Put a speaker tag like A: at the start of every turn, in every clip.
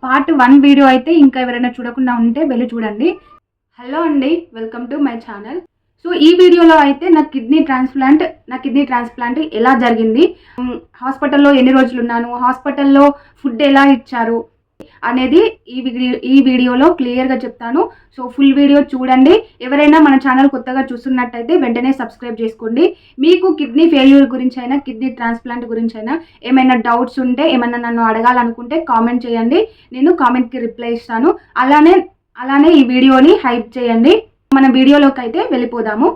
A: Part 1 video అయితే ఇంకా ఎవరైనా చూడకుండా ఉంటే వెళ్ళి చూడండి. హలో అండి, welcome to my channel. So ఈ వీడియోలో అయితే నా కిడ్నీ ట్రాన్స్ప్లాంట్ ఎలా జరిగింది, హాస్పిటల్లో ఎన్ని రోజులు ఉన్నాను, హాస్పిటల్లో ఫుడ్ ఎలా ఇచ్చారు అనేది ఈ వీడియోలో క్లియర్గా చెప్తాను. సో ఫుల్ వీడియో చూడండి. ఎవరైనా మన ఛానల్ కొత్తగా చూస్తున్నట్టయితే వెంటనే సబ్స్క్రైబ్ చేసుకోండి. మీకు కిడ్నీ ఫెయిల్యూర్ గురించి అయినా కిడ్నీ ట్రాన్స్ప్లాంట్ గురించి అయినా ఏమైనా డౌట్స్ ఉంటే, ఏమైనా నన్ను అడగాలనుకుంటే కామెంట్ చేయండి, నేను కామెంట్కి రిప్లై ఇస్తాను. అలానే ఈ వీడియోని హైప్ చేయండి. మన వీడియోలోకి అయితే వెళ్ళిపోదాము.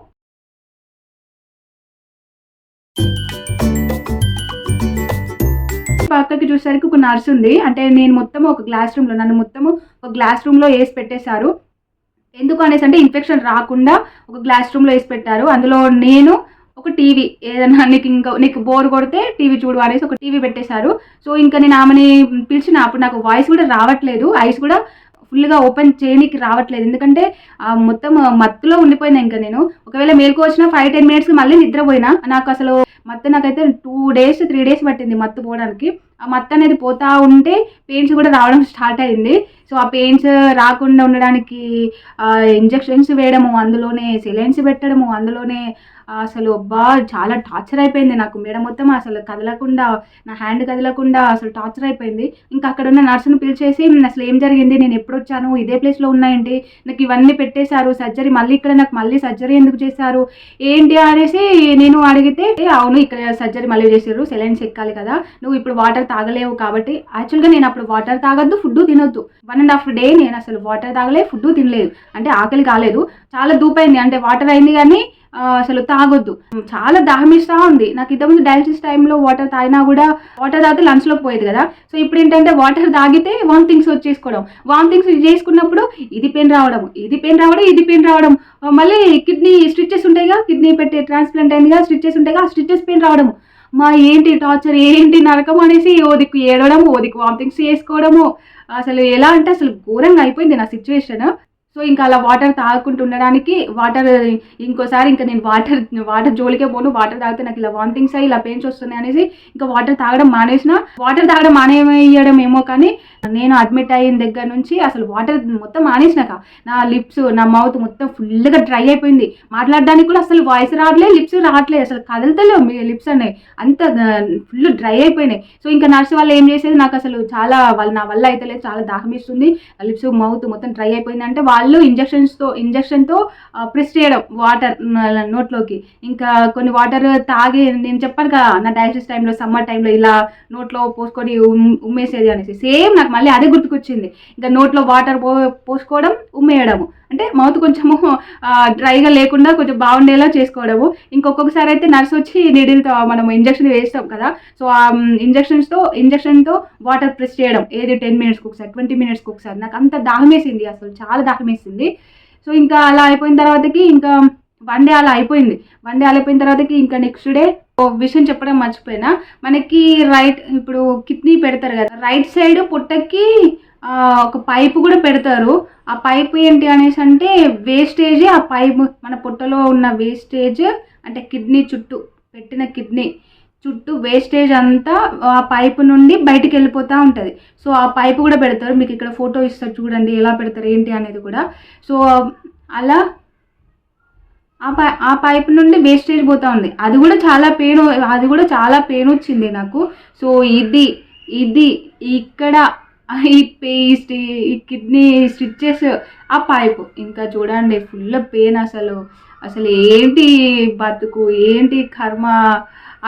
A: పక్కకి చూసేసరికి ఒక నర్స్ ఉంది. అంటే నేను మొత్తం ఒక గ్లాస్ రూమ్లో నన్ను మొత్తము ఒక గ్లాస్ రూమ్లో వేసి పెట్టేశారు. ఎందుకు అనేసి అంటే ఇన్ఫెక్షన్ రాకుండా ఒక గ్లాస్ రూమ్లో వేసి పెట్టారు. అందులో నేను ఒక టీవీ, ఏదైనా నీకు బోర్ కొడితే టీవీ చూడు అనేసి ఒక టీవీ పెట్టేశారు. సో ఇంకా నేను ఆమెని పిలిచిన అప్పుడు నాకు వాయిస్ కూడా రావట్లేదు, ఐస్ కూడా ఫుల్గా ఓపెన్ చేయడానికి రావట్లేదు. ఎందుకంటే మొత్తం మత్తులో ఉండిపోయినా. ఇంకా నేను ఒకవేళ మేలుకు వచ్చిన 5-10 మినిట్స్కి మళ్ళీ నిద్రపోయినా. నాకు అసలు నాకైతే 2-3 డేస్ పట్టింది మత్తు పోవడానికి. ఆ మత్తు అనేది పోతా ఉంటే పెయిన్స్ కూడా రావడం స్టార్ట్ అయింది. సో ఆ పెయిన్స్ రాకుండా ఉండడానికి ఇంజెక్షన్స్ వేయడము, అందులోనే సెలైన్స్ పెట్టడము, అందులోనే అసలు అబ్బా చాలా టార్చర్ అయిపోయింది. నాకు మెడ మొత్తం అసలు కదలకుండా, నా హ్యాండ్ కదలకుండా అసలు టార్చర్ అయిపోయింది. ఇంకా అక్కడ ఉన్న నర్సును పిలిచేసి అసలు ఏం జరిగింది, నేను ఎప్పుడు వచ్చాను, ఇదే ప్లేస్లో ఉన్నాయండి, నాకు ఇవన్నీ పెట్టేశారు, సర్జరీ మళ్ళీ ఇక్కడ నాకు మళ్ళీ సర్జరీ ఎందుకు చేశారు ఏంటి అనేసి నేను అడిగితే, అవును ఇక్కడ సర్జరీ మళ్ళీ చేశారు, సెలైన్స్ ఎక్కాలి కదా, నువ్వు ఇప్పుడు వాటర్ తాగలేవు కాబట్టి. యాక్చువల్గా నేను అప్పుడు వాటర్ తాగొద్దు, ఫుడ్ తినొద్దు. 1.5 డే నేను అసలు వాటర్ తాగలేదు, ఫుడ్ తినలేదు. అంటే ఆకలి కాలేదు, చాలా దూపైంది, అంటే వాటర్ అయింది కానీ అసలు తాగొద్దు. చాలా దాహమిస్తూ ఉంది. నాకు ఇంతకుముందు డయాలసిస్ టైంలో వాటర్ తాగినా కూడా వాటర్ తాగితే లంచ్లోకి పోయేది కదా. సో ఇప్పుడు ఏంటంటే వాటర్ తాగితే వామిటింగ్స్ వచ్చేసుకోవడం, వామిటింగ్స్ చేసుకున్నప్పుడు ఇది పెయిన్ రావడం, మళ్ళీ కిడ్నీ స్టిచెస్ ఉంటాయిగా, కిడ్నీ పెట్టి ట్రాన్స్ప్లాంట్ అయిందిగా, స్టిచెస్ ఉంటాయిగా, ఆ స్టిచెస్ పెయిన్ రావడము. ఏంటి టార్చర్, ఏంటి నరకం అనేసి ఓ దిక్కు ఏడవడము, ఓ దిక్కు వామిటింగ్స్ చేసుకోవడము. అసలు ఎలా అంటే అసలు ఘోరంగా అయిపోయింది నా సిచ్యువేషన్. సో ఇంకా అలా వాటర్ తాగకుండా ఉండడానికి ఇంకోసారి ఇంకా నేను వాటర్ జోలికే పోను. వాటర్ తాగితే నాకు ఇలా వామిటింగ్స్ అయ్యి ఇలా పెయిన్స్ వస్తున్నాయి అనేసి ఇంకా వాటర్ తాగడం మానేయడం ఏమో కానీ నేను అడ్మిట్ అయిన దగ్గర నుంచి అసలు వాటర్ మొత్తం మానేసినాక నా లిప్స్, నా మౌత్ మొత్తం ఫుల్గా డ్రై అయిపోయింది. మాట్లాడడానికి కూడా అసలు వాయిస్ రావట్లేదు, లిప్స్ రావట్లేదు, అసలు కదలతలేవు మీ లిప్స్ అనేవి, అంత ఫుల్ డ్రై అయిపోయినాయి. సో ఇంకా నర్స్ వాళ్ళు ఏం చేసేది, నాకు అసలు నా వల్ల అయితే లేదు, చాలా దాహం ఇస్తుంది, లిప్స్ మౌత్ మొత్తం డ్రై అయిపోయింది అంటే వాళ్ళు ఇంజక్షన్తో ప్రెస్ చేయడం వాటర్ నోట్లోకి. ఇంకా కొన్ని వాటర్ తాగి, నేను చెప్పాను కదా నా డయాలసిస్ టైంలో సమ్మర్ టైంలో ఇలా నోట్లో పోసుకొని ఉమ్మేసేది అనేసి, సేమ్ నాకు మళ్ళీ అదే గుర్తుకొచ్చింది. ఇంకా నోట్లో వాటర్ పోసుకోవడం, ఉమ్మేయడము, అంటే మౌత్ కొంచెము డ్రైగా లేకుండా కొంచెం బాగుండేలా చేసుకోవడము. ఇంకొకసారి అయితే నర్స్ వచ్చి నీడిల్తో మనం ఇంజక్షన్ వేస్తాం కదా, సో ఆ ఇంజక్షన్తో వాటర్ ప్రెస్ చేయడం, ఏది 10 మినిట్స్కి ఒకసారి, 20 మినిట్స్కి ఒకసారి. నాకు అంత దాహం వేసింది, అసలు చాలా దాహం వేసింది. సో ఇంకా అలా అయిపోయిన తర్వాతకి ఇంకా 1 డే అలా అయిపోయింది. 1 డే అలా అయిపోయిన తర్వాతకి ఇంకా నెక్స్ట్ డే విషయం చెప్పడం మర్చిపోయినా, మనకి ఇప్పుడు కిడ్నీ పెడతారు కదా, రైట్ సైడ్ పొట్టకి ఒక పైపు కూడా పెడతారు. ఆ పైపు ఏంటి అనేసి అంటే వేస్టేజ్, ఆ పైపు మన పొట్టలో ఉన్న వేస్టేజ్, అంటే కిడ్నీ చుట్టూ పెట్టిన కిడ్నీ చుట్టూ వేస్టేజ్ అంతా ఆ పైపు నుండి బయటికి వెళ్ళిపోతూ ఉంటుంది. సో ఆ పైపు కూడా పెడతారు, మీకు ఇక్కడ ఫోటో ఇస్తారు చూడండి ఎలా పెడతారు ఏంటి అనేది కూడా. సో అలా ఆ పైప్ నుండి వేస్టేజ్ పోతూ ఉంది. అది కూడా చాలా పెయిన్ వచ్చింది నాకు. సో ఇది ఇక్కడ ఈ పేస్ట్, ఈ కిడ్నీ స్టిచెస్, ఆ పైపు, ఇంకా చూడండి ఫుల్ పెయిన్. అసలు ఏంటి బతుకు, ఏంటి కర్మ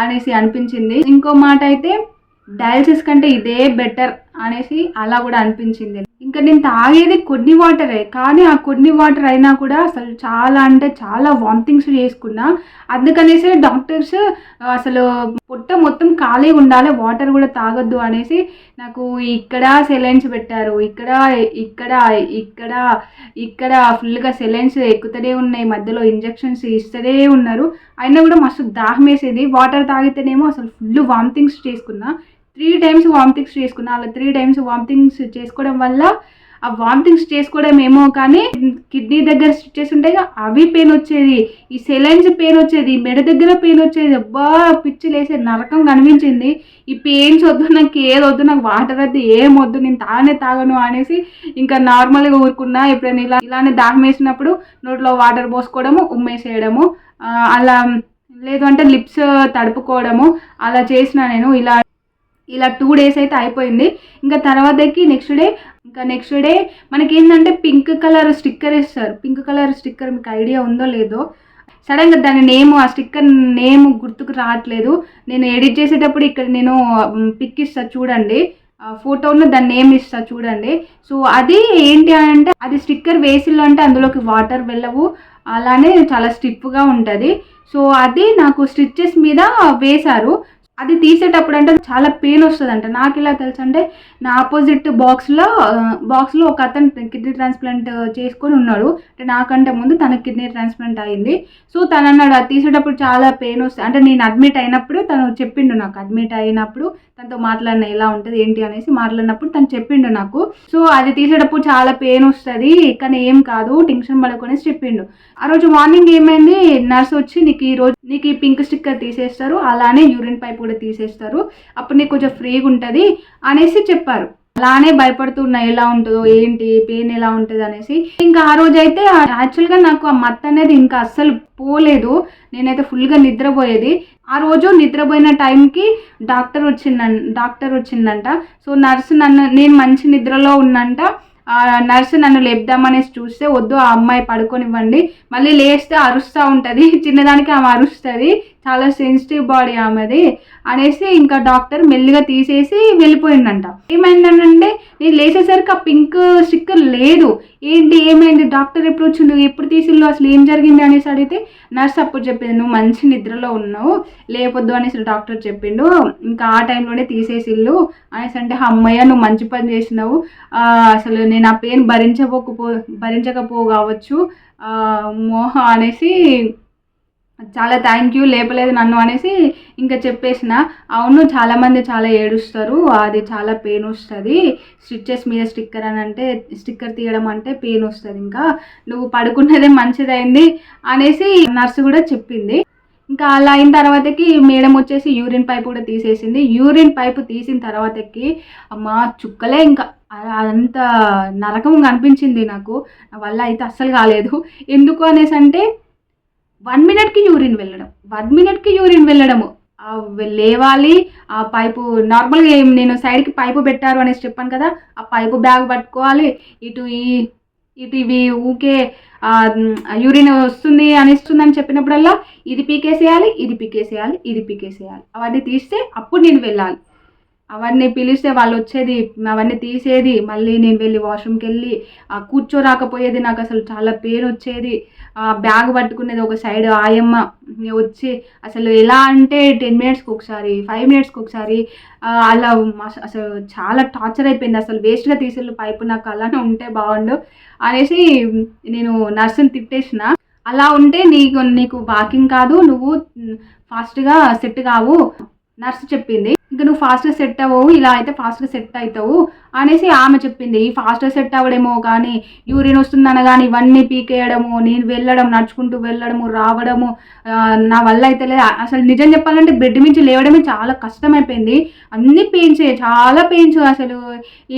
A: అనేసి అనిపించింది. ఇంకో మాట అయితే డయాలసిస్ కంటే ఇదే బెటర్ అనేసి అలా కూడా అనిపించింది. ఇంకా నేను తాగేది కొన్ని వాటరే, కానీ ఆ కొన్ని వాటర్ అయినా కూడా అసలు చాలా అంటే చాలా వామిటింగ్స్ చేసుకున్నా. అందుకనేసి డాక్టర్స్ అసలు పొట్ట మొత్తం ఖాళీ ఉండాలి, వాటర్ కూడా తాగొద్దు అనేసి నాకు ఇక్కడ సెలైన్స్ పెట్టారు, ఇక్కడ ఫుల్గా సెలైన్స్ ఎక్కుతూనే ఉన్నాయి, మధ్యలో ఇంజెక్షన్స్ ఇస్తూనే ఉన్నారు. అయినా కూడా మస్తు దాహం వేసేది. వాటర్ తాగితేనేమో అసలు ఫుల్ వామిటింగ్స్ చేసుకున్నా. 3 టైమ్స్ వామిటింగ్స్ చేసుకున్నా. అలా 3 టైమ్స్ వామిటింగ్స్ చేసుకోవడం వల్ల ఆ వామిటింగ్స్ చేసుకోవడం ఏమో కానీ కిడ్నీ దగ్గర స్టిచెస్ ఉంటాయి అవి పెయిన్ వచ్చేది, ఈ సెలైన్స్ పెయిన్ వచ్చేది, మెడ దగ్గర పెయిన్ వచ్చేది. అబ్బా పిచ్చి లేసే నరకం కనిపించింది. ఈ పెయిన్స్ వద్దు, నాకు ఏది వద్దు, నాకు వాటర్ వద్దు, ఏం వద్దు, నేను తాగను అనేసి ఇంకా నార్మల్గా ఊరుకున్నా. ఎప్పుడైనా ఇలానే దాహం వేసినప్పుడు నోట్లో వాటర్ పోసుకోవడము, ఉమ్మేసేయడము, అలా లేదు అంటే లిప్స్ తడుపుకోవడము అలా చేసిన నేను. ఇలా 2 days అయితే అయిపోయింది. ఇంకా తర్వాతకి నెక్స్ట్ డే మనకి ఏంటంటే పింక్ కలర్ స్టిక్కర్ ఇస్తారు. పింక్ కలర్ స్టిక్కర్ మీకు ఐడియా ఉందో లేదో, సడన్గా దాని ఆ స్టిక్కర్ నేమ్ గుర్తుకు రావట్లేదు. నేను ఎడిట్ చేసేటప్పుడు ఇక్కడ నేను పిక్ ఇస్తా చూడండి, ఫోటోను దాని నేమ్ ఇస్తా చూడండి. సో అది ఏంటి అంటే అది స్టిక్కర్ వేసిల్లో అంటే అందులోకి వాటర్ వెళ్ళవు, అలానే చాలా స్టిఫ్గా ఉంటుంది. సో అది నాకు స్టిచ్చెస్ మీద వేశారు. అది తీసేటప్పుడు అంటే చాలా పెయిన్ వస్తుందంట. నాకు ఇలా తెలుసు అంటే నా ఆపోజిట్ బాక్స్లో ఒక అతను కిడ్నీ ట్రాన్స్ప్లాంట్ చేసుకొని ఉన్నాడు. అంటే నాకంటే ముందు తనకి కిడ్నీ ట్రాన్స్ప్లాంట్ అయింది. సో తను అన్నాడు అది తీసేటప్పుడు చాలా పెయిన్ వస్తుంది. అంటే నేను అడ్మిట్ అయినప్పుడు తను చెప్పిండు నాకు, అడ్మిట్ అయినప్పుడు తనతో మాట్లాడిన ఎలా ఉంటుంది ఏంటి అనేసి మాట్లాడినప్పుడు తను చెప్పిండు నాకు. సో అది తీసేటప్పుడు చాలా పెయిన్ వస్తుంది కానీ ఏం కాదు, టెన్షన్ పడకొనేసి చెప్పిండు. ఆ రోజు మార్నింగ్ ఏమైంది, నర్స్ వచ్చి నీకు ఈ పింక్ స్టిక్కర్ తీసేస్తారు, అలానే యూరిన్ పైప్ కూడా తీసేస్తారు, అప్పుడు నీకు కొంచెం ఫ్రీగా ఉంటుంది అనేసి చెప్పారు. అలానే భయపడుతున్నా ఎలా ఉంటుందో ఏంటి, పెయిన్ ఎలా ఉంటుంది అనేసి. ఇంకా ఆ రోజు అయితే యాక్చువల్గా నాకు ఆ మత్తు అనేది ఇంకా అస్సలు పోలేదు. నేనైతే ఫుల్గా నిద్రపోయేది. ఆ రోజు నిద్రపోయిన టైంకి డాక్టర్ వచ్చిందంట. సో నేను మంచి నిద్రలో ఉన్నంట. నర్సు నన్ను లేపుదామనేసి చూస్తే వద్దు, ఆ అమ్మాయి పడుకోనివ్వండి, మళ్ళీ లేస్తే అరుస్తూ ఉంటుంది, చిన్నదానికి ఆమె అరుస్తుంది, చాలా సెన్సిటివ్ బాడీ ఆమెది అనేసి ఇంకా డాక్టర్ మెల్లిగా తీసేసి వెళ్ళిపోయిందంట. ఏమైందంటే నేను లేచేసరికి ఆ పింక్ స్టిక్కర్ లేదు. ఏమైంది, డాక్టర్ ఎప్పుడు వచ్చిండు, ఎప్పుడు తీసిల్లు, అసలు ఏం జరిగింది అనేసి అడిగితే నర్స్ అప్పుడు చెప్పింది నువ్వు మంచి నిద్రలో ఉన్నావు, లేపొద్దు అనేసి డాక్టర్ చెప్పిండు, ఇంకా ఆ టైంలోనే తీసేసిల్లు అనేసి. అంటే అమ్మయ్య నువ్వు మంచి పని చేసినావు, అసలు నేను ఆ పెయిన్ భరించకపో కావచ్చు మోహ అనేసి, చాలా థ్యాంక్ యూ లేపలేదు నన్ను అనేసి ఇంకా చెప్పేసిన. అవును చాలామంది చాలా ఏడుస్తారు, అది చాలా పెయిన్ వస్తుంది, స్టిచ్చెస్ మీద స్టిక్కర్ తీయడం అంటే పెయిన్ వస్తుంది, ఇంకా నువ్వు పడుకున్నదే మంచిదైంది అనేసి నర్సు కూడా చెప్పింది. ఇంకా అలా అయిన తర్వాతకి మేడం వచ్చేసి యూరిన్ పైప్ కూడా తీసేసింది. యూరిన్ పైప్ తీసిన తర్వాతకి అమ్మ చుక్కలే, ఇంకా అదంత నరకంగా అనిపించింది నాకు. నా వల్ల అయితే అస్సలు కాలేదు. ఎందుకు అనేసి అంటే 1 minute యూరిన్ వెళ్ళడము, లేవాలి, ఆ పైపు నార్మల్గా నేను సైడ్కి పైపు పెట్టారు అనేసి చెప్పాను కదా, ఆ పైపు బ్యాగ్ పట్టుకోవాలి, ఇటు ఇవి ఊకే యూరిన్ వస్తుంది అనిస్తుందని చెప్పినప్పుడల్లా ఇది పీకేసేయాలి, అవన్నీ తీస్తే అప్పుడు నేను వెళ్ళాలి. అవన్నీ పిలిస్తే వాళ్ళు వచ్చేది, అవన్నీ తీసేది, మళ్ళీ నేను వెళ్ళి వాష్రూమ్కి వెళ్ళి కూర్చోరాకపోయేది, నాకు అసలు చాలా పెయిన్ వచ్చేది. బ్యాగ్ పట్టుకునేది ఒక సైడ్ ఆయమ్మ వచ్చి అసలు ఎలా అంటే 10 minutesకి ఒకసారి 5 minutesకి ఒకసారి అలా అసలు చాలా టార్చర్ అయిపోయింది. అసలు వేస్ట్గా తీసేళ్ళు పైపు, నాకు అలానే ఉంటే బాగుండు అనేసి నేను నర్సుని తిట్టేసిన. అలా ఉంటే నీకు వాకింగ్ కాదు, నువ్వు ఫాస్ట్గా సెట్ కావు నర్సు చెప్పింది. ఇంకా నువ్వు ఫాస్ట్గా సెట్ అవ్వవు, ఇలా అయితే ఫాస్ట్గా సెట్ అవుతావు అనేసి ఆమె చెప్పింది. ఈ ఫాస్ట్గా సెట్ అవ్వడమో కానీ యూరిన్ వస్తుందనగాని ఇవన్నీ పీకేయడము, నేను వెళ్ళడం, నడుచుకుంటూ వెళ్ళడము రావడము నా వల్ల అయితే లేదు. అసలు నిజం చెప్పాలంటే బెడ్ నుంచి లేవడమే చాలా కష్టమైపోయింది. అన్ని పెయిన్స్, చాలా పెయిన్స్. అసలు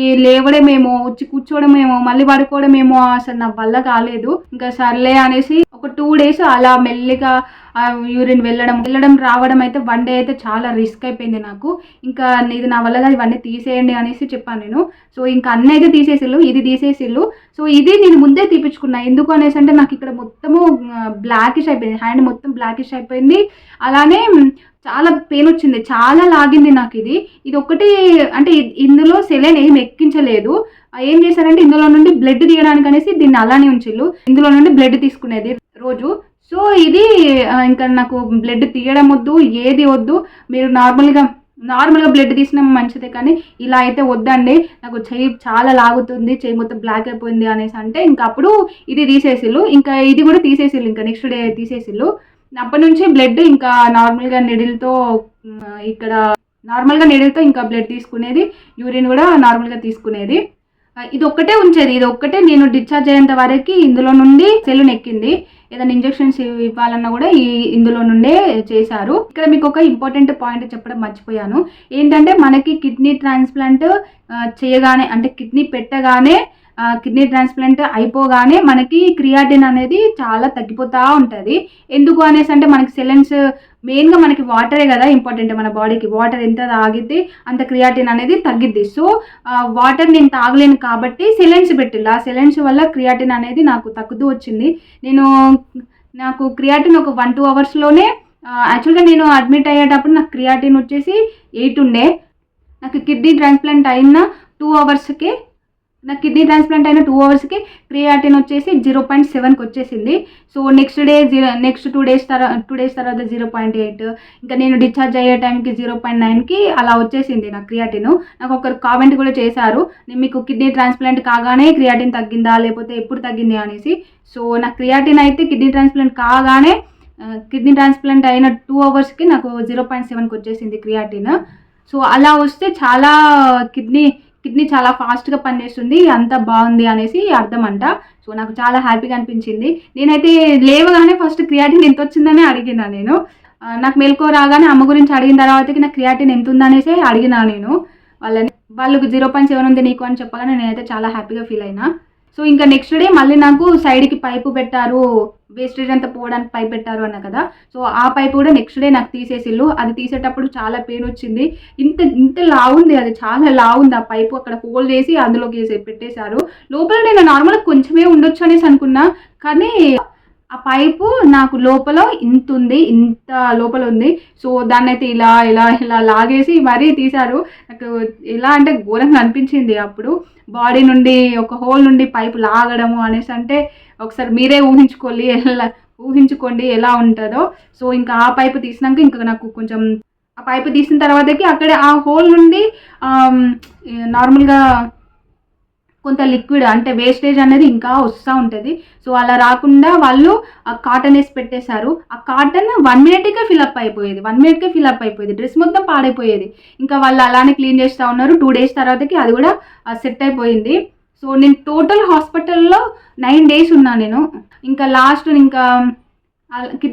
A: ఈ లేవడమేమో, వచ్చి కూర్చోవడమేమో, మళ్ళీ పడుకోవడమేమో, అసలు నా వల్ల కాలేదు. ఇంకా సర్లే అనేసి ఒక 2 days అలా మెల్లిగా యూరిన్ వెళ్ళడం రావడం అయితే 1 day అయితే చాలా రిస్క్ అయిపోయింది నాకు. ఇంకా ఇది నా వల్ల ఇవన్నీ తీసేయండి అనేసి చెప్పాను నేను. సో ఇంకా అన్నీ అయితే ఇది తీసేసిల్లు. సో ఇది నేను ముందే తీపించుకున్నా. ఎందుకు అనేసి అంటే నాకు ఇక్కడ మొత్తము బ్లాకిష్ అయిపోయింది, హ్యాండ్ మొత్తం బ్లాకిష్ అయిపోయింది. అలానే చాలా పెయిన్ వచ్చింది, చాలా లాగింది నాకు. ఇది ఒకటి అంటే ఇందులో సెలైన్ ఏం ఎక్కించలేదు. ఏం చేశారంటే ఇందులో నుండి బ్లడ్ తీయడానికి అనేసి దీన్ని అలానే ఉంచిల్లు. ఇందులో నుండి బ్లడ్ తీసుకునేది రోజు. సో ఇది ఇంకా నాకు బ్లడ్ తీయడం వద్దు, ఏది వద్దు, మీరు నార్మల్గా బ్లడ్ తీసినా మంచిదే కానీ ఇలా అయితే వద్దండి, నాకు చెయ్యి చాలా లాగుతుంది, చెయ్యి మొత్తం బ్లాక్ అయిపోయింది అనేసి అంటే ఇంకా అప్పుడు ఇది తీసేసిల్లు. ఇంకా ఇది కూడా తీసేసిల్లు, ఇంకా నెక్స్ట్ డే తీసేసిల్లు. అప్పటి నుంచి బ్లడ్ ఇంకా నార్మల్గా నెడిల్తో ఇంకా బ్లడ్ తీసుకునేది, యూరిన్ కూడా నార్మల్గా తీసుకునేది. ఇది ఒక్కటే ఉంచేది, ఇది ఒక్కటే నేను డిశ్చార్జ్ అయ్యేంత వరకు ఇందులో నుండి సెలూన్ ఎక్కింది. ఏదైనా ఇంజెక్షన్స్ ఇవ్వాలన్నా కూడా ఇందులో నుండే చేశారు. ఇక్కడ మీకు ఒక ఇంపార్టెంట్ పాయింట్ చెప్పడం మర్చిపోయాను. ఏంటంటే మనకి కిడ్నీ ట్రాన్స్ప్లాంట్ చేయగానే, అంటే కిడ్నీ పెట్టగానే, కిడ్నీ ట్రాన్స్ప్లాంట్ అయిపోగానే మనకి క్రియాటిన్ అనేది చాలా తగ్గిపోతూ ఉంటుంది. ఎందుకు అనేసి అంటే మనకి సెలెన్స్ మెయిన్గా మనకి వాటరే కదా ఇంపార్టెంట్, మన బాడీకి వాటర్ ఎంత తాగితే అంత క్రియాటిన్ అనేది తగ్గిద్ది. సో వాటర్ నేను తాగలేను కాబట్టి సెలెన్స్ పెట్టిల్లు. ఆ సెలెన్స్ వల్ల క్రియాటిన్ అనేది నాకు తగ్గుతూ వచ్చింది. నాకు క్రియాటిన్ ఒక 1-2 అవర్స్లోనే, యాక్చువల్గా నేను అడ్మిట్ అయ్యేటప్పుడు నాకు క్రియాటిన్ వచ్చేసి 8 ఉండే. నాకు కిడ్నీ ట్రాన్స్ప్లాంట్ అయిన 2 అవర్స్కి క్రియాటిన్ వచ్చేసి 0.7కి వచ్చేసింది. సో నెక్స్ట్ 2 డేస్ తర్వాత 0.8, ఇంకా నేను డిశ్చార్జ్ అయ్యే టైంకి 0.9కి అలా వచ్చేసింది నా క్రియాటిన్. నాకు ఒకరు కామెంట్ కూడా చేశారు, నేను మీకు కిడ్నీ ట్రాన్స్ప్లాంట్ కాగానే క్రియాటిన్ తగ్గిందా లేకపోతే ఎప్పుడు తగ్గింది అనేసి. సో నా క్రియాటిన్ అయితే కిడ్నీ ట్రాన్స్ప్లాంట్ అయిన 2 అవర్స్కి నాకు 0.7కి వచ్చేసింది క్రియాటిన్. సో అలా వస్తే చాలా కిడ్నీ చాలా ఫాస్ట్గా పనిచేస్తుంది, అంత బాగుంది అనేసి అర్థం అంట. సో నాకు చాలా హ్యాపీగా అనిపించింది. నేనైతే లేవగానే ఫస్ట్ క్రియాటిన్ ఎంత వచ్చిందని అడిగినా నేను. నాకు మెలకువ రాగానే అమ్మ గురించి అడిగిన తర్వాతకి నాకు క్రియాటిన్ ఎంత ఉందనేసి అడిగినా నేను వాళ్ళకు 0.7 ఉంది నీకు అని చెప్పగానే నేనైతే చాలా హ్యాపీగా ఫీల్ అయినా. సో ఇంకా నెక్స్ట్ డే మళ్ళీ నాకు సైడ్కి పైపు పెట్టారు, వేస్టేజ్ అంతా పోవడానికి పైప్ పెట్టారు అన్న కదా. సో ఆ పైపు కూడా నెక్స్ట్ డే నాకు తీసేసిల్లు. అది తీసేటప్పుడు చాలా పెయిన్ వచ్చింది. ఇంత లావుంది, అది చాలా లావుంది. ఆ పైపు అక్కడ హోల్ చేసి అందులోకి పెట్టేశారు. లోపల నేను నార్మల్గా కొంచెమే ఉండొచ్చు అనేసి అనుకున్నా, కానీ ఆ పైపు నాకు లోపల ఇంత లోపల ఉంది. సో దాన్ని అయితే ఇలా ఇలా ఇలా లాగేసి మరీ తీశారు. నాకు ఎలా అంటే ఘోరంగా అనిపించింది అప్పుడు. బాడీ నుండి ఒక హోల్ నుండి పైపు లాగడము అనేసి అంటే ఒకసారి మీరే ఊహించుకోండి ఎలా ఉంటుందో. సో ఇంకా ఆ పైపు తీసినాక ఇంకా నాకు కొంచెం, ఆ పైపు తీసిన తర్వాతకి అక్కడే ఆ హోల్ నుండి నార్మల్గా కొంత లిక్విడ్ అంటే వేస్టేజ్ అనేది ఇంకా వస్తూ ఉంటుంది. సో అలా రాకుండా వాళ్ళు ఆ కాటన్ వేసి పెట్టేశారు. ఆ కాటన్ 1 మినిట్కే ఫిల్అప్ అయిపోయేది. డ్రెస్ మొత్తం పాడైపోయేది. ఇంకా వాళ్ళు అలానే క్లీన్ చేస్తూ ఉన్నారు. 2 డేస్ తర్వాతకి అది కూడా సెట్ అయిపోయింది. సో నేను టోటల్ హాస్పిటల్లో 9 డేస్ ఉన్నాను నేను. ఇంకా లాస్ట్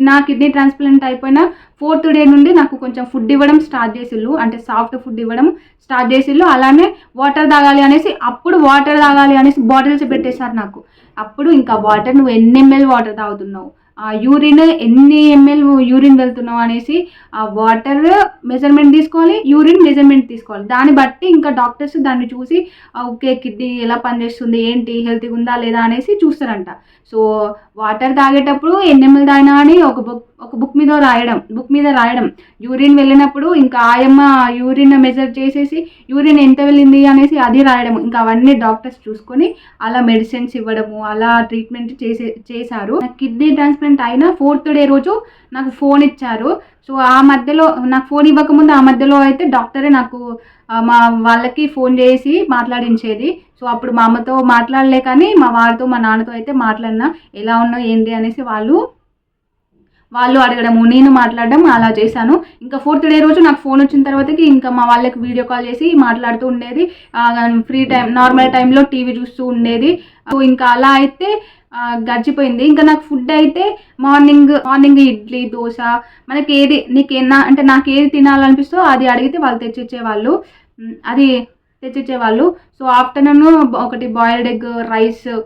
A: నా కిడ్నీ ట్రాన్స్ప్లాంట్ అయిపోయిన 4th డే నుండి నాకు కొంచెం ఫుడ్ ఇవ్వడం స్టార్ట్ చేసిల్లు, అంటే సాఫ్ట్ ఫుడ్ ఇవ్వడం స్టార్ట్ చేసిల్లు. అలానే వాటర్ తాగాలి అనేసి బాటిల్స్ పెట్టేశారు నాకు. అప్పుడు ఇంకా వాటర్ నువ్వు ఎన్ని ml వాటర్ తాగుతున్నావు, యూరిన్ ఎన్ని ml యూరిన్ వెళ్తున్నావు అనేసి ఆ వాటర్ మెజర్మెంట్ తీసుకోవాలి, యూరిన్ మెజర్మెంట్ తీసుకోవాలి. దాన్ని బట్టి ఇంకా డాక్టర్స్ దాన్ని చూసి ఓకే కిడ్నీ ఎలా పనిచేస్తుంది, ఏంటి హెల్తీగా ఉందా లేదా అనేసి చూస్తారంట. సో వాటర్ తాగేటప్పుడు ఎన్ని ml తాగినా అని ఒక బుక్ మీద రాయడం. యూరిన్ వెళ్ళినప్పుడు ఇంకా ఆయమ్మ యూరిన్ మెజర్ చేసేసి యూరిన్ ఎంత వెళ్ళింది అనేసి అది రాయడం. ఇంకా అవన్నీ డాక్టర్స్ చూసుకొని అలా మెడిసిన్స్ ఇవ్వడము, అలా ట్రీట్మెంట్ చేశారు. నాకు కిడ్నీ ట్రాన్స్ప్లాంట్ అయిన 4th డే రోజు నాకు ఫోన్ ఇచ్చారు. సో ఆ మధ్యలో నాకు ఫోన్ ఇవ్వకముందు ఆ మధ్యలో అయితే డాక్టరే నాకు మా వాళ్ళకి ఫోన్ చేసి మాట్లాడించేది. సో అప్పుడు మా అమ్మతో మాట్లాడలే, కానీ మా వారితో మా నాన్నతో అయితే మాట్లాడినా, ఎలా ఉన్నావు ఏంటి అనేసి వాళ్ళు అడగడము, నేను మాట్లాడడం అలా చేశాను. ఇంకా 4th డే రోజు నాకు ఫోన్ వచ్చిన తర్వాతకి ఇంకా మా వాళ్ళకి వీడియో కాల్ చేసి మాట్లాడుతూ ఉండేది. ఫ్రీ టైం నార్మల్ టైంలో టీవీ చూస్తూ ఉండేది. సో ఇంకా అలా అయితే గడిచిపోయింది. ఇంకా నాకు ఫుడ్ అయితే మార్నింగ్ ఇడ్లీ, దోశ, మనకి నాకు ఏది తినాలనిపిస్తో అది అడిగితే వాళ్ళు తెచ్చిచ్చేవాళ్ళు. సో ఆఫ్టర్నూన్ ఒకటి బాయిల్డ్ ఎగ్,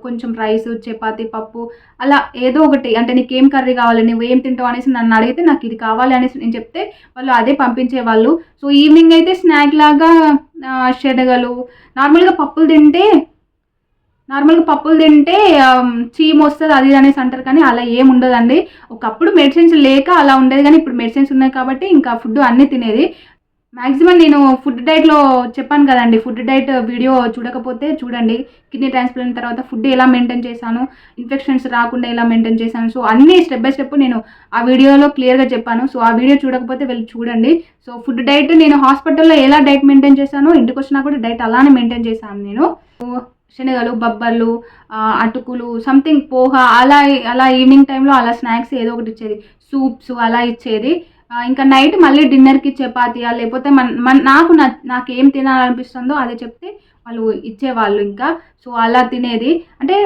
A: కొంచెం రైస్, చపాతి, పప్పు, అలా ఏదో ఒకటి, అంటే నీకేం కర్రీ కావాలి, నువ్వు ఏం తింటావు అనేసి నన్ను అడిగితే నాకు ఇది కావాలి అనేసి నేను చెప్తే వాళ్ళు అదే పంపించేవాళ్ళు. సో ఈవినింగ్ అయితే స్నాక్ లాగా శనగలు, నార్మల్గా పప్పులు తింటే చీమ్ వస్తుంది అది అనేసి అంటారు, కానీ అలా ఏం ఉండదండి. ఒకప్పుడు మెడిసిన్స్ లేక అలా ఉండేది, కానీ ఇప్పుడు మెడిసిన్స్ ఉన్నాయి కాబట్టి ఇంకా ఫుడ్ అన్నీ తినేది. మ్యాక్సిమం నేను ఫుడ్ డైట్లో చెప్పాను కదండి, ఫుడ్ డైట్ వీడియో చూడకపోతే చూడండి. కిడ్నీ ట్రాన్స్ప్లాంట్ తర్వాత ఫుడ్ ఎలా మెయింటైన్ చేశాను, ఇన్ఫెక్షన్స్ రాకుండా ఎలా మెయింటైన్ చేశాను, సో అన్నీ స్టెప్ బై స్టెప్ నేను ఆ వీడియోలో క్లియర్గా చెప్పాను. సో ఆ వీడియో చూడకపోతే వెళ్ళి చూడండి. సో ఫుడ్ డైట్ నేను హాస్పిటల్లో ఎలా డైట్ మెయింటైన్ చేశానో ఇంటికి వచ్చినా కూడా డైట్ అలానే మెయింటైన్ చేశాను నేను. శనగలు, బొబ్బర్లు, అటుకులు, సంథింగ్ పోహ, అలా ఈవినింగ్ టైంలో అలా స్నాక్స్ ఏదో ఒకటి ఇచ్చేది, సూప్స్ అలా ఇచ్చేది. ఇంకా నైట్ మళ్ళీ డిన్నర్కి చపాతీయా లేకపోతే నాకు ఏం తినాలనిపిస్తుందో అదే చెప్తే వాళ్ళు ఇచ్చేవాళ్ళు ఇంకా. సో అలా తినేది. అంటే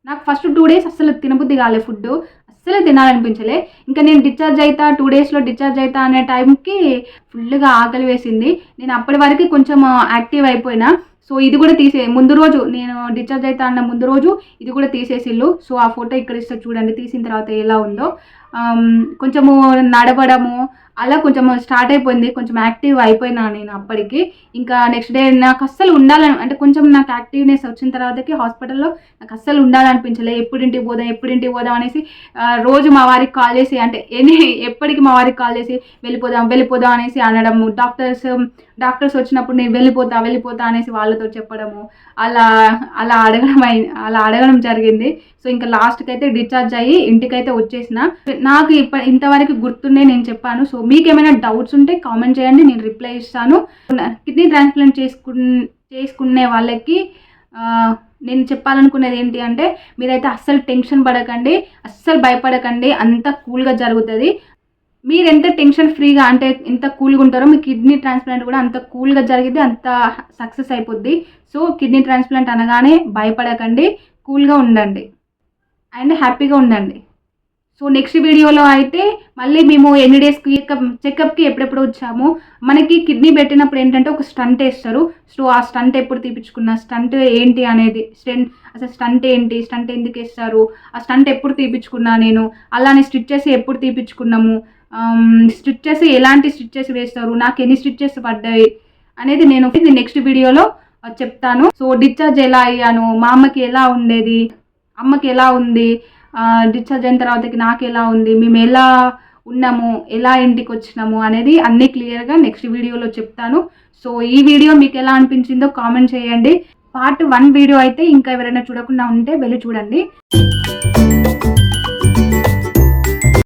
A: నాకు ఫస్ట్ 2 డేస్ అస్సలు తినబుద్ధి కాలే ఫుడ్డు. అస్సలే తినాలనిపించలే. ఇంకా నేను డిశ్చార్జ్ అయితా 2 డేస్‌లో డిశ్చార్జ్ అయితా అనే టైంకి ఫుల్‌గా ఆకలి వేసింది. నేను అప్పటి వరకు కొంచెం యాక్టివ్ అయిపోయినా. సో ఇది కూడా ముందు రోజు నేను డిశ్చార్జ్ అయితా అన్న ముందు రోజు ఇది కూడా తీసేసిల్లు. సో ఆ ఫోటో ఇక్కడ ఇస్తా చూడండి. తీసిన తర్వాత ఎలా ఉందో. కొంచెము నడవడము అలా కొంచెం స్టార్ట్ అయిపోయింది. కొంచెం యాక్టివ్ అయిపోయినా నేను అప్పటికి. ఇంకా నెక్స్ట్ డే నాకు అస్సలు ఉండాలని అంటే కొంచెం నాకు యాక్టివ్నెస్ వచ్చిన తర్వాతకి హాస్పిటల్‌లో నాకు అస్సలు ఉండాలనిపించలే. ఎప్పుడింటికి పోదాం అనేసి రోజు మా వారికి కాల్ చేసి అంటే ఎప్పటికి మా వారికి కాల్ చేసి వెళ్ళిపోదాం అనేసి అనడము. డాక్టర్స్ వచ్చినప్పుడు నేను వెళ్ళిపోతా అనేసి వాళ్ళతో చెప్పడము. అలా అలా అడగడం జరిగింది. సో ఇంకా లాస్ట్‌కి అయితే డిశ్చార్జ్ అయ్యి ఇంటికైతే వచ్చేసిన. నాకు ఇంతవరకు గుర్తుండే నేను చెప్పాను. సో మీకేమైనా డౌట్స్ ఉంటే కామెంట్ చేయండి, నేను రిప్లై ఇస్తాను. కిడ్నీ ట్రాన్స్ప్లాంట్ చేసుకునే వాళ్ళకి నేను చెప్పాలనుకునేది ఏంటి అంటే మీరైతే అస్సలు టెన్షన్ పడకండి, అస్సలు భయపడకండి. అంతా కూల్గా జరుగుతుంది. మీరు ఎంత టెన్షన్ ఫ్రీగా అంటే ఎంత కూల్గా ఉంటారో మీ కిడ్నీ ట్రాన్స్ప్లాంట్ కూడా అంత కూల్గా జరిగితే అంత సక్సెస్ అయిపోద్ది. సో కిడ్నీ ట్రాన్స్ప్లాంట్ అనగానే భయపడకండి, కూల్గా ఉండండి అండ్ హ్యాపీగా ఉండండి. సో నెక్స్ట్ వీడియోలో అయితే మళ్ళీ మేము ఎన్ని డేస్కి చెకప్కి ఎప్పుడెప్పుడు వచ్చాము. మనకి కిడ్నీ పెట్టినప్పుడు ఏంటంటే ఒక స్టంట్ వేస్తారు. సో ఆ స్టంట్ ఎప్పుడు తీపించుకున్నా, స్టంట్ ఏంటి అనేది, అసలు స్టంట్ ఏంటి, స్టంట్ ఎందుకు వేస్తారు, ఆ స్టంట్ ఎప్పుడు తీపించుకున్నా నేను, అలానే స్టిచ్చెస్ ఎప్పుడు తీపించుకున్నాము, స్టిచ్చెస్ ఎలాంటి స్టిచ్చెస్ వేస్తారు, నాకు ఎన్ని స్టిచ్చెస్ పడ్డాయి అనేది నేను నెక్స్ట్ వీడియోలో చెప్తాను. సో డిశ్చార్జ్ ఎలా అయ్యాను, మా అమ్మకి ఎలా ఉండేది, అమ్మకి ఎలా ఉంది, డిశ్చార్జ్ అయిన తర్వాతకి నాకు ఎలా ఉంది, మేము ఎలా ఉన్నాము, ఎలా ఇంటికి వచ్చినాము అనేది అన్నీ క్లియర్గా నెక్స్ట్ వీడియోలో చెప్తాను. సో ఈ వీడియో మీకు ఎలా అనిపించిందో కామెంట్ చేయండి. పార్ట్ 1 వీడియో అయితే ఇంకా ఎవరైనా చూడకుండా ఉంటే వెళ్ళి చూడండి.